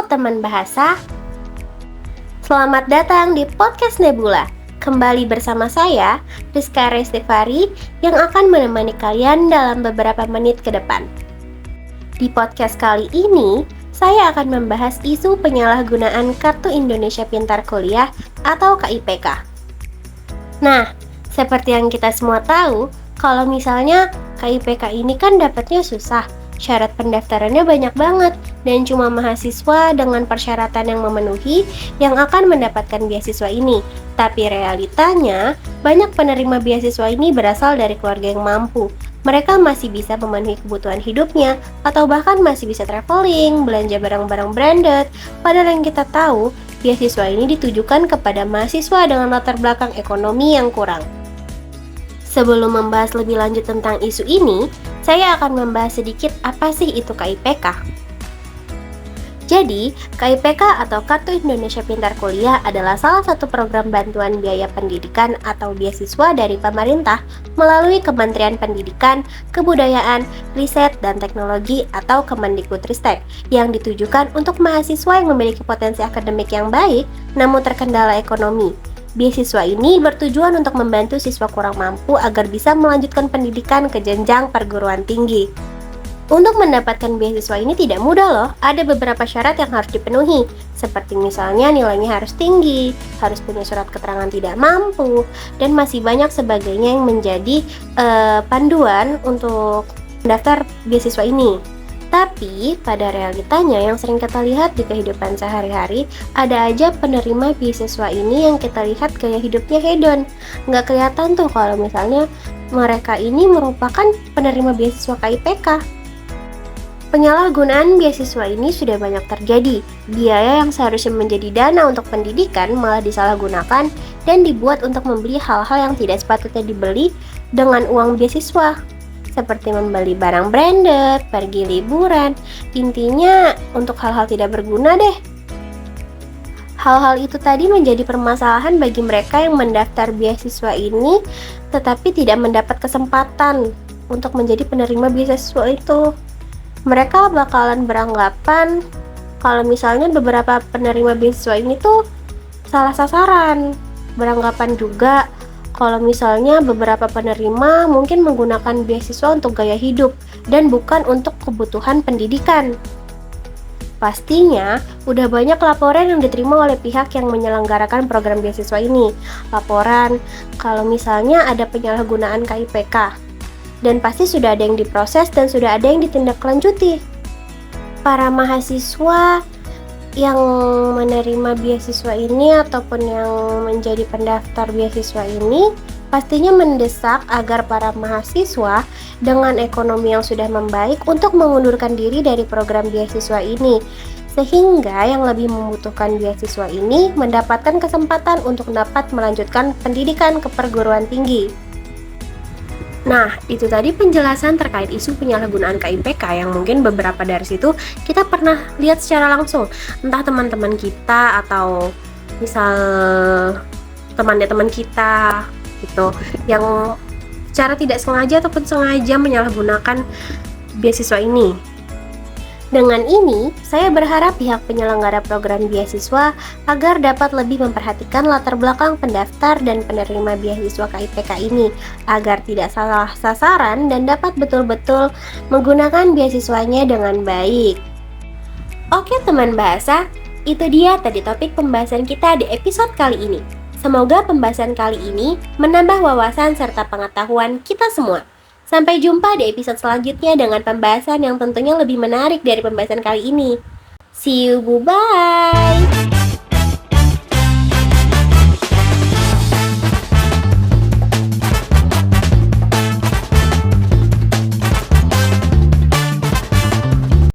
teman bahasa, selamat datang di Podcast Nebula. Kembali bersama saya, Rizka Restivari, yang akan menemani kalian dalam beberapa menit ke depan. Di podcast kali ini, saya akan membahas isu penyalahgunaan Kartu Indonesia Pintar Kuliah atau KIPK. Nah, seperti yang kita semua tahu, kalau misalnya KIPK ini kan dapatnya susah. Syarat pendaftarannya banyak banget dan cuma mahasiswa dengan persyaratan yang memenuhi yang akan mendapatkan beasiswa ini. Tapi realitanya, banyak penerima beasiswa ini berasal dari keluarga yang mampu. Mereka masih bisa memenuhi kebutuhan hidupnya atau bahkan masih bisa traveling, belanja barang-barang branded. Padahal yang kita tahu, beasiswa ini ditujukan kepada mahasiswa dengan latar belakang ekonomi yang kurang. Sebelum membahas lebih lanjut tentang isu ini, saya akan membahas sedikit apa sih itu KIPK. Jadi, KIPK atau Kartu Indonesia Pintar Kuliah adalah salah satu program bantuan biaya pendidikan atau beasiswa dari pemerintah melalui Kementerian Pendidikan, Kebudayaan, Riset, dan Teknologi atau Kemendikbudristek yang ditujukan untuk mahasiswa yang memiliki potensi akademik yang baik namun terkendala ekonomi. Beasiswa ini bertujuan untuk membantu siswa kurang mampu agar bisa melanjutkan pendidikan ke jenjang perguruan tinggi. Untuk mendapatkan beasiswa ini tidak mudah loh, ada beberapa syarat yang harus dipenuhi, seperti misalnya nilainya harus tinggi, harus punya surat keterangan tidak mampu, dan masih banyak sebagainya yang menjadi panduan untuk mendaftar beasiswa ini. Tapi, pada realitanya yang sering kita lihat di kehidupan sehari-hari, ada aja penerima beasiswa ini yang kita lihat gaya hidupnya hedon. Nggak kelihatan tuh kalau misalnya mereka ini merupakan penerima beasiswa KIPK. Penyalahgunaan beasiswa ini sudah banyak terjadi. Biaya yang seharusnya menjadi dana untuk pendidikan malah disalahgunakan dan dibuat untuk membeli hal-hal yang tidak sepatutnya dibeli dengan uang beasiswa. Seperti membeli barang branded, pergi liburan, intinya untuk hal-hal tidak berguna deh. Hal-hal itu tadi menjadi permasalahan bagi mereka yang mendaftar beasiswa ini, tetapi tidak mendapat kesempatan untuk menjadi penerima beasiswa itu. Mereka bakalan beranggapan kalau misalnya beberapa penerima beasiswa ini tuh salah sasaran. Beranggapan juga kalau misalnya beberapa penerima mungkin menggunakan beasiswa untuk gaya hidup dan bukan untuk kebutuhan pendidikan. Pastinya, udah banyak laporan yang diterima oleh pihak yang menyelenggarakan program beasiswa ini. Laporan kalau misalnya ada penyalahgunaan KIPK. Dan pasti sudah ada yang diproses dan sudah ada yang ditindaklanjuti. Para mahasiswa yang menerima beasiswa ini ataupun yang menjadi pendaftar beasiswa ini pastinya mendesak agar para mahasiswa dengan ekonomi yang sudah membaik untuk mengundurkan diri dari program beasiswa ini, sehingga yang lebih membutuhkan beasiswa ini mendapatkan kesempatan untuk dapat melanjutkan pendidikan ke perguruan tinggi. Nah, itu tadi penjelasan terkait isu penyalahgunaan KIPK yang mungkin beberapa dari situ kita pernah lihat secara langsung. Entah teman-teman kita atau misal teman-teman kita gitu yang secara tidak sengaja ataupun sengaja menyalahgunakan beasiswa ini. Dengan ini, saya berharap pihak penyelenggara program beasiswa agar dapat lebih memperhatikan latar belakang pendaftar dan penerima beasiswa KIPK ini, agar tidak salah sasaran dan dapat betul-betul menggunakan beasiswanya dengan baik. Oke teman bahasa, itu dia tadi topik pembahasan kita di episode kali ini. Semoga pembahasan kali ini menambah wawasan serta pengetahuan kita semua. Sampai jumpa di episode selanjutnya dengan pembahasan yang tentunya lebih menarik dari pembahasan kali ini. See you, bye-bye!